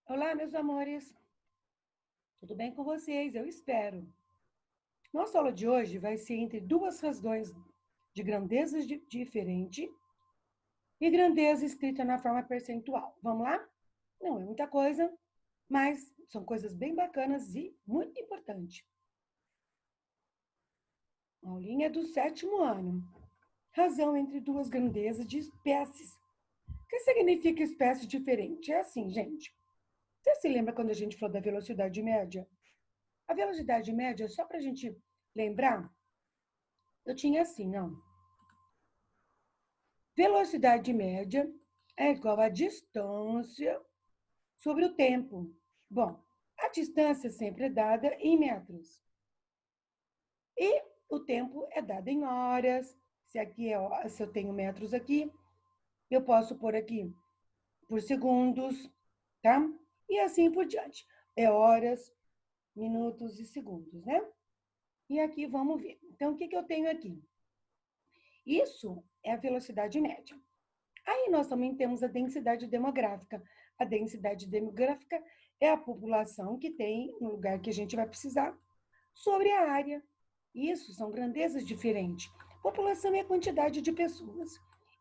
Olá, meus amores. Tudo bem com vocês? Eu espero. Nossa aula de hoje vai ser entre duas razões de grandezas diferente e grandeza escrita na forma percentual. Vamos lá? Não é muita coisa, mas são coisas bem bacanas e muito importantes. Aulinha do 7º ano. Razão entre duas grandezas de espécies. O que significa espécie diferente? É assim, gente. Você se lembra quando a gente falou da velocidade média? A velocidade média, só para a gente lembrar, eu tinha assim, ó. Velocidade média é igual a distância sobre o tempo. Bom, a distância sempre é dada em metros. E o tempo é dado em horas. Se eu tenho metros aqui, eu posso pôr aqui por segundos, tá? E assim por diante. É horas, minutos e segundos, né? E aqui vamos ver. Então, o que eu tenho aqui? Isso é a velocidade média. Aí nós também temos a densidade demográfica. A densidade demográfica é a população que tem no lugar que a gente vai precisar sobre a área. Isso são grandezas diferentes. População é a quantidade de pessoas.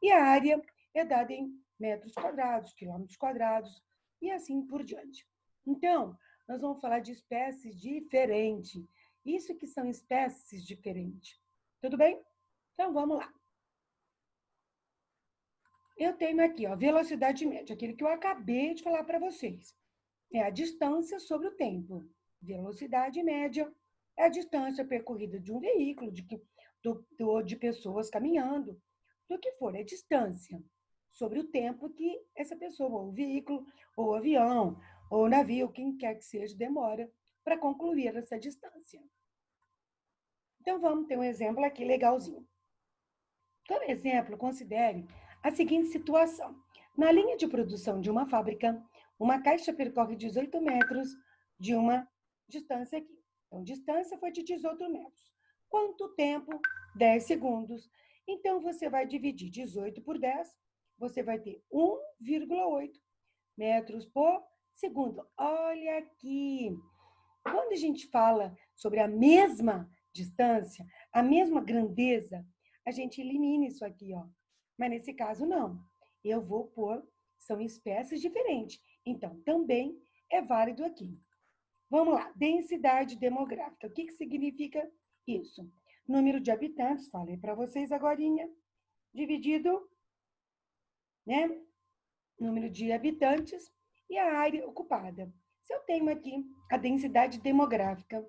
E a área é dada em metros quadrados, quilômetros quadrados e assim por diante. Então, nós vamos falar de espécies diferentes. Isso que são espécies diferentes. Tudo bem? Então, vamos lá. Eu tenho aqui, ó, velocidade média, aquele que eu acabei de falar para vocês. É a distância sobre o tempo. Velocidade média é a distância percorrida de um veículo, de pessoas caminhando, do que for, é distância sobre o tempo que essa pessoa, ou o veículo, ou o avião, ou o navio, quem quer que seja, demora para concluir essa distância. Então, vamos ter um exemplo aqui legalzinho. Como exemplo, considere a seguinte situação. Na linha de produção de uma fábrica, uma caixa percorre 18 metros de uma distância aqui. Então, distância foi de 18 metros. Quanto tempo? 10 segundos. Então, você vai dividir 18 por 10, você vai ter 1,8 metros por segundo. Olha aqui. Quando a gente fala sobre a mesma distância, a mesma grandeza, a gente elimina isso aqui, ó. Mas nesse caso, não. Eu vou pôr, são espécies diferentes. Então, também é válido aqui. Vamos lá, densidade demográfica. O que significa isso? Número de habitantes, falei para vocês agora, dividido, né? Número de habitantes e a área ocupada. Se eu tenho aqui a densidade demográfica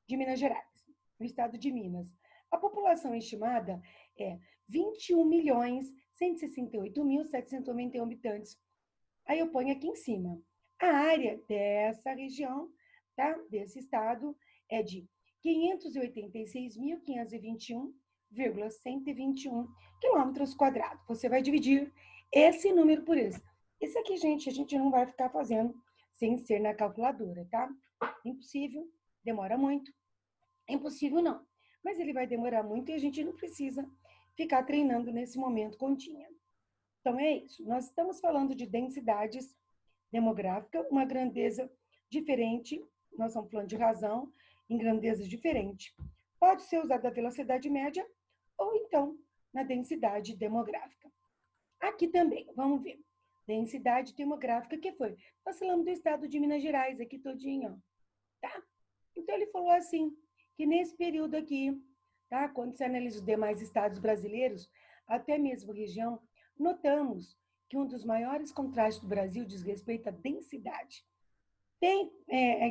de Minas Gerais, no estado de Minas, a população estimada é 21.168.791 habitantes. Aí eu ponho aqui em cima. A área dessa região, tá? Desse estado, é de 586.521,121 quilômetros quadrados. Você vai dividir esse número por esse. Esse aqui, gente, a gente não vai ficar fazendo sem ser na calculadora, tá? Impossível, demora muito. Impossível não, mas ele vai demorar muito e a gente não precisa ficar treinando nesse momento continha. Então é isso, nós estamos falando de densidades demográfica, uma grandeza diferente, nós estamos falando de razão em grandezas diferentes. Pode ser usada a velocidade média ou então na densidade demográfica. Aqui também, vamos ver. Densidade demográfica, que foi? Nós falamos do estado de Minas Gerais, aqui todinho, ó, tá? Então, ele falou assim, que nesse período aqui, tá? Quando se analisa os demais estados brasileiros, até mesmo região, notamos que um dos maiores contrastes do Brasil diz respeito à densidade. Tem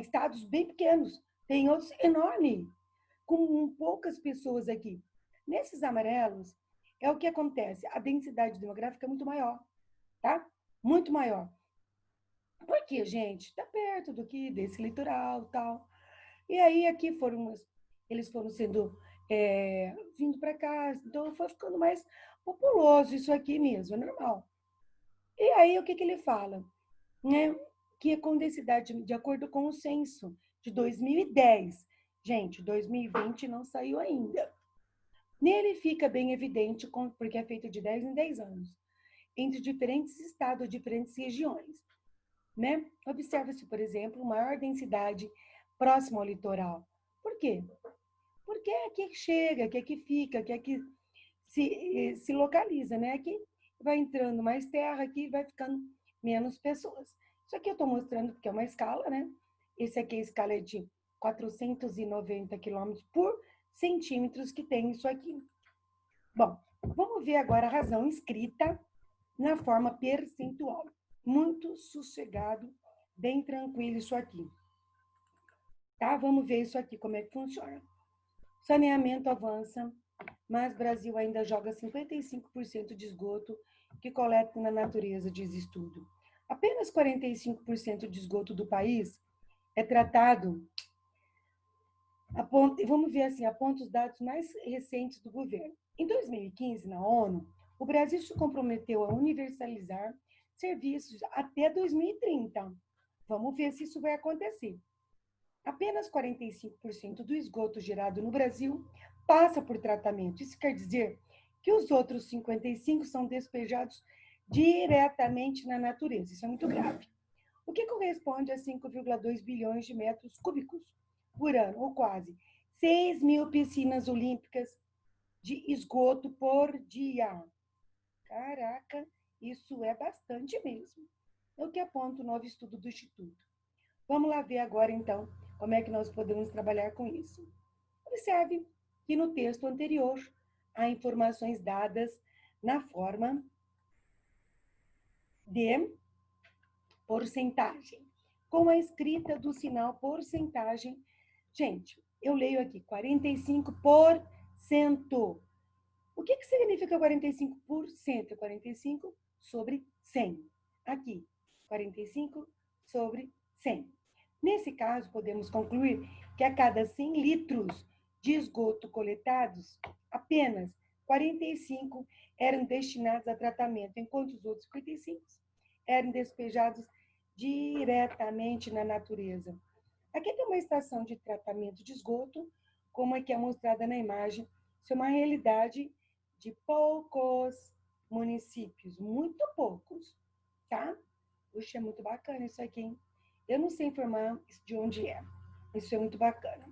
estados bem pequenos, tem outros enormes, com poucas pessoas aqui. Nesses amarelos, é o que acontece, a densidade demográfica é muito maior, tá? Muito maior. Por quê, gente? Está perto do que desse litoral, tal. E aí aqui eles foram sendo vindo para cá, então foi ficando mais populoso isso aqui mesmo, é normal. E aí o que ele fala, né? Que é com densidade de acordo com o censo de 2010. Gente, 2020 não saiu ainda. Nele fica bem evidente, porque é feito de 10 em 10 anos, entre diferentes estados, diferentes regiões. né? Observa-se, por exemplo, maior densidade próximo ao litoral. Por quê? Porque é aqui que chega, que é que fica, que é que se localiza, né? Aqui vai entrando mais terra, aqui vai ficando menos pessoas. Isso aqui eu estou mostrando porque é uma escala, né? Esse aqui a escala é de 490 quilômetros por centímetros que tem isso aqui. Bom, vamos ver agora a razão escrita na forma percentual. Muito sossegado, bem tranquilo isso aqui. Tá? Vamos ver isso aqui, como é que funciona. Saneamento avança, mas Brasil ainda joga 55% de esgoto que coleta na natureza, diz estudo. Apenas 45% de esgoto do país é tratado, vamos ver assim, aponta os dados mais recentes do governo. Em 2015, na ONU, o Brasil se comprometeu a universalizar serviços até 2030. Vamos ver se isso vai acontecer. Apenas 45% do esgoto gerado no Brasil passa por tratamento. Isso quer dizer que os outros 55% são despejados diretamente na natureza. Isso é muito grave. O que corresponde a 5,2 bilhões de metros cúbicos por ano, ou quase 6 mil piscinas olímpicas de esgoto por dia. Caraca, isso é bastante mesmo. É o que aponta o novo estudo do Instituto. Vamos lá ver agora, então, como é que nós podemos trabalhar com isso. Observe que no texto anterior há informações dadas na forma de porcentagem. Com a escrita do sinal porcentagem, gente, eu leio aqui 45%. O que significa 45%? 45 sobre 100. Aqui, 45 sobre 100. Nesse caso, podemos concluir que a cada 100 litros de esgoto coletados, apenas 45 eram destinados a tratamento, enquanto os outros 55 eram despejados diretamente na natureza. Aqui tem uma estação de tratamento de esgoto, como é que é mostrada na imagem. Isso é uma realidade de poucos municípios, muito poucos, tá? Puxa, é muito bacana isso aqui, hein? Eu não sei informar de onde é. Isso é muito bacana.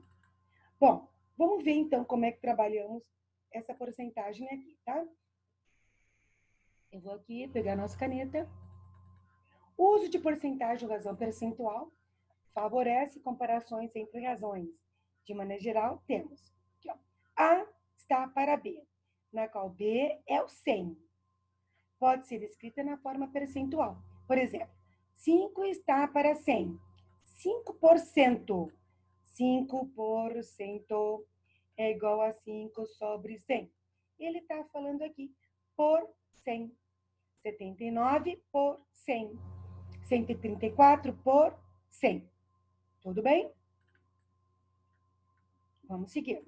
Bom, vamos ver então como é que trabalhamos essa porcentagem aqui, tá? Eu vou aqui pegar a nossa caneta. O uso de porcentagem ou razão percentual favorece comparações entre razões. De maneira geral, temos aqui, ó, A está para B, na qual B é o 100. Pode ser escrita na forma percentual. Por exemplo, 5 está para 100. 5%. 5% é igual a 5 sobre 100. Ele está falando aqui por 100. 79 por 100. 134 por 100. Tudo bem? Vamos seguir.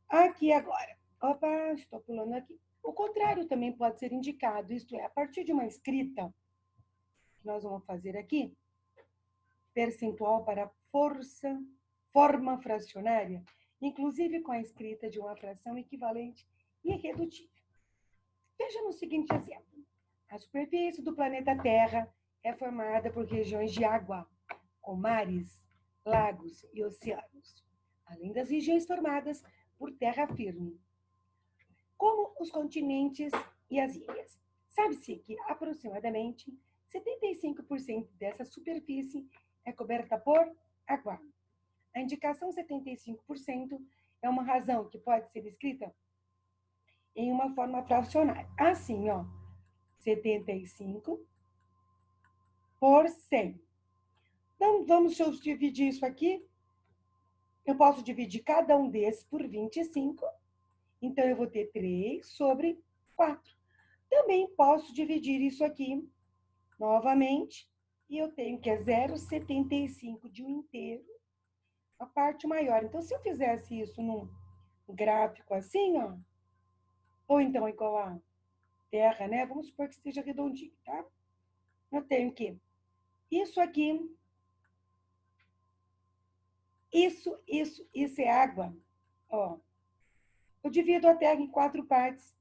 Aqui agora. Opa, estou pulando aqui. O contrário também pode ser indicado, isto é, a partir de uma escrita que nós vamos fazer aqui, percentual para forma fracionária, inclusive com a escrita de uma fração equivalente e irredutível. Veja no seguinte exemplo. A superfície do planeta Terra é formada por regiões de água, com mares, lagos e oceanos, além das regiões formadas por terra firme, como os continentes e as ilhas. Sabe-se que aproximadamente 75% dessa superfície é coberta por água. A indicação 75% é uma razão que pode ser escrita em uma forma fracionária. Assim, ó, 75 por 100. Então, vamos dividir isso aqui. Eu posso dividir cada um desses por 25. Então, eu vou ter 3 sobre 4. Também posso dividir isso aqui novamente. E eu tenho que é 0,75 de um inteiro, a parte maior. Então, se eu fizesse isso num gráfico assim, ó, ou então igual a terra, né? Vamos supor que esteja redondinho, tá? Eu tenho que isso aqui, isso é água, ó. Eu divido a terra em 4 partes.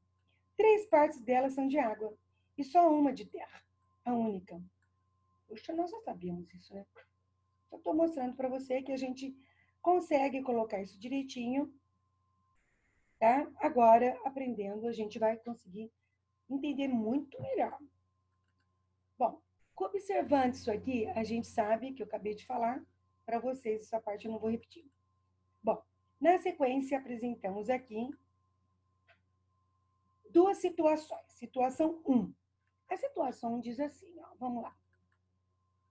3 partes delas são de água e só uma de terra, a única. Puxa, nós já sabíamos isso, né? Só estou mostrando para você que a gente consegue colocar isso direitinho, tá? Agora, aprendendo, a gente vai conseguir entender muito melhor. Bom, observando isso aqui, a gente sabe que eu acabei de falar para vocês, essa parte eu não vou repetir. Bom, na sequência, apresentamos aqui duas situações. Situação 1. A situação diz assim, ó, vamos lá.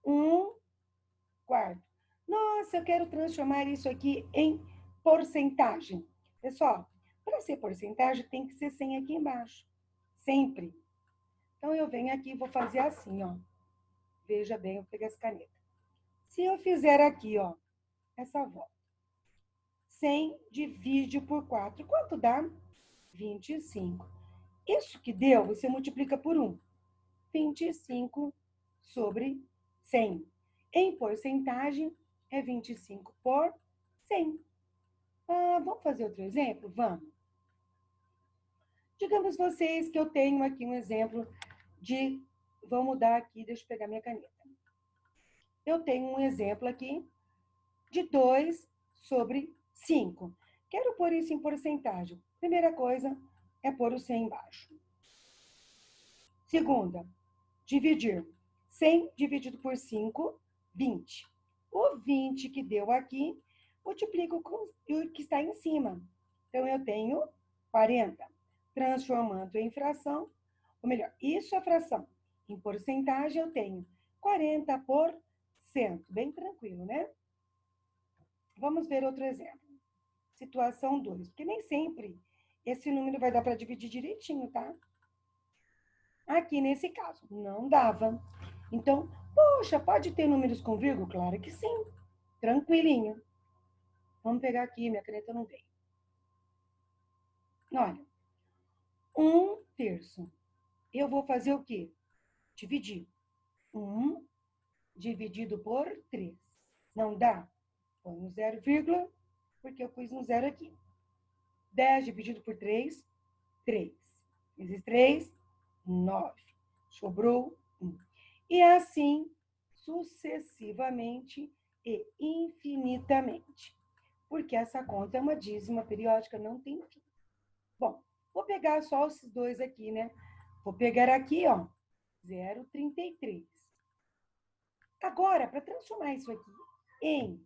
1/4. Nossa, eu quero transformar isso aqui em porcentagem. Pessoal, para ser porcentagem, tem que ser 100 aqui embaixo. Sempre. Então, eu venho aqui e vou fazer assim, ó. Veja bem, eu vou pegar essa caneta. Se eu fizer aqui, ó, essa volta. 100 divide por 4. Quanto dá? 25. Isso que deu, você multiplica por 1. 25 sobre 100. Em porcentagem, é 25 por 100. Vamos fazer outro exemplo? Vamos. Digamos vocês que eu tenho aqui um exemplo de... Vou mudar aqui, deixa eu pegar minha caneta. Eu tenho um exemplo aqui de 2 sobre 5. Quero pôr isso em porcentagem. Primeira coisa é pôr o 100 embaixo. Segunda, dividir. 100 dividido por 5, 20. O 20 que deu aqui, multiplico com o que está em cima. Então, eu tenho 40. Transformando em fração, ou melhor, isso é fração. Em porcentagem, eu tenho 40%. Bem tranquilo, né? Vamos ver outro exemplo. Situação 2, porque nem sempre esse número vai dar para dividir direitinho, tá? Aqui nesse caso, não dava. Então, poxa, pode ter números com vírgula? Claro que sim. Tranquilinho. Vamos pegar aqui, minha caneta não veio. Olha, 1/3. Eu vou fazer o quê? Dividir. 1 dividido por 3. Não dá? Põe um 0, porque eu pus um 0 aqui. 10 dividido por 3, 3. Vezes 3, 9. Sobrou 1. E assim, sucessivamente e infinitamente. Porque essa conta é uma dízima periódica, não tem fim. Bom, vou pegar só esses dois aqui, né? Vou pegar aqui, ó, 0,33. Agora, para transformar isso aqui em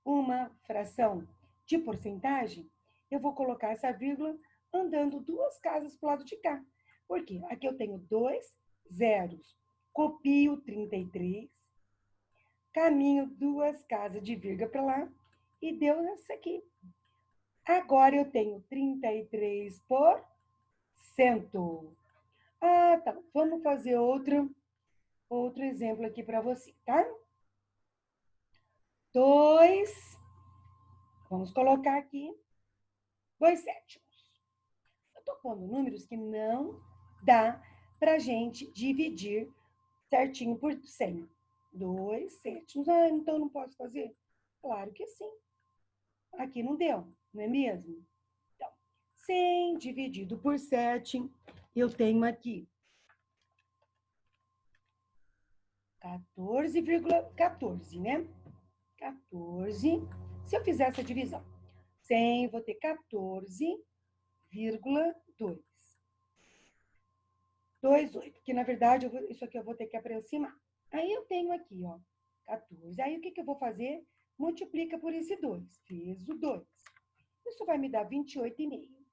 uma fração de porcentagem, eu vou colocar essa vírgula andando 2 casas para o lado de cá. Por quê? Aqui eu tenho 2 zeros. Copio 33, caminho 2 casas de vírgula para lá e deu isso aqui. Agora eu tenho 33%. Tá. Vamos fazer outro exemplo aqui para você, tá? 2, vamos colocar aqui 2/7. Eu estou pondo números que não dá para a gente dividir certinho por 100. 2/7. Então eu não posso fazer? Claro que sim. Aqui não deu, não é mesmo? Então, 100 dividido por 7, eu tenho aqui 14,14, né? 14. Se eu fizer essa divisão, 100, vou ter 14,2. 2,8, porque na verdade isso aqui eu vou ter que aproximar. Aí eu tenho aqui, ó, 14. Aí o que eu vou fazer? Multiplica por esse 2. Fiz o 2. Isso vai me dar 28,5.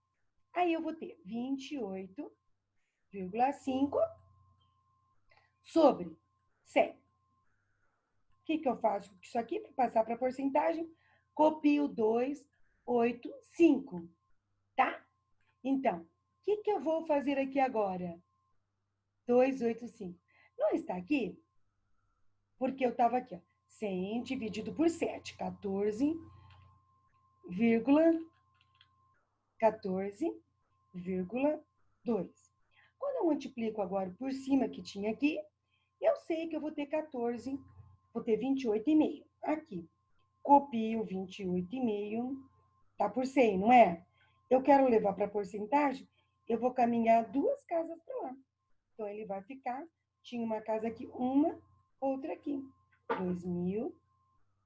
Aí eu vou ter 28,5 sobre 100. O que eu faço com isso aqui para passar para a porcentagem? Copio 285, tá? Então, o que eu vou fazer aqui agora? 285. Não está aqui? Porque eu estava aqui, ó. 100 dividido por 7, 14,2. Quando eu multiplico agora por cima que tinha aqui, eu sei que eu vou ter 14, vou ter 28,5. Aqui, copio 28,5, tá por 100, não é? Eu quero levar para porcentagem, eu vou caminhar 2 casas para lá. Então, ele vai ficar, tinha uma casa aqui, 1, Outra aqui, 2.000,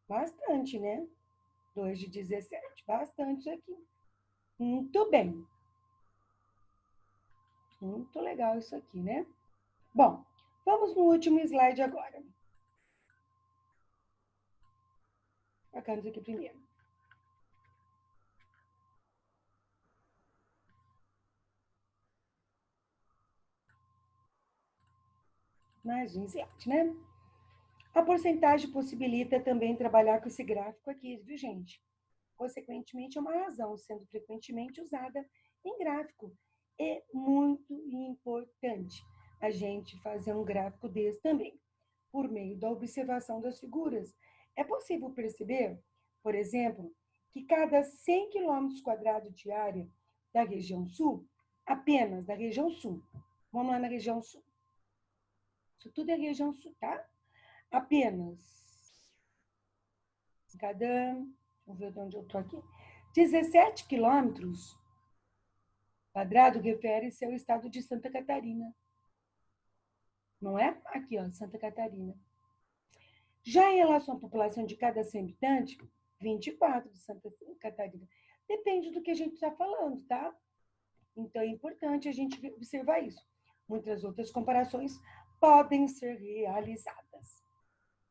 bastante, né? 2 de 17, bastante isso aqui. Muito bem. Muito legal isso aqui, né? Bom, vamos no último slide agora. Marcamos aqui primeiro. Mais um slide, né? A porcentagem possibilita também trabalhar com esse gráfico aqui, viu, gente? Consequentemente, é uma razão, sendo frequentemente usada em gráfico. É muito importante a gente fazer um gráfico desse também, por meio da observação das figuras. É possível perceber, por exemplo, que cada 100 km² de área da região sul, apenas da região sul, vamos lá na região sul, isso tudo é região sul, tá? Apenas cada, vamos ver de onde eu estou aqui, 17 quilômetros quadrados refere-se ao estado de Santa Catarina. Não é? Aqui, ó, Santa Catarina. Já em relação à população de cada 100 habitantes, 24 de Santa Catarina. Depende do que a gente está falando, tá? Então, é importante a gente observar isso. Muitas outras comparações podem ser realizadas.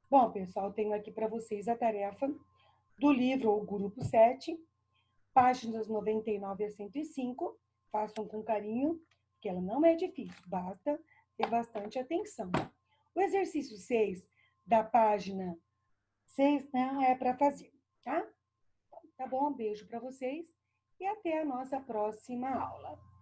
Bom, pessoal, tenho aqui para vocês a tarefa do livro ou grupo 7, páginas 99 a 105. Façam com carinho, que ela não é difícil, basta ter bastante atenção. O exercício 6 da página 6 não é para fazer, tá? Tá bom? Um beijo para vocês e até a nossa próxima aula.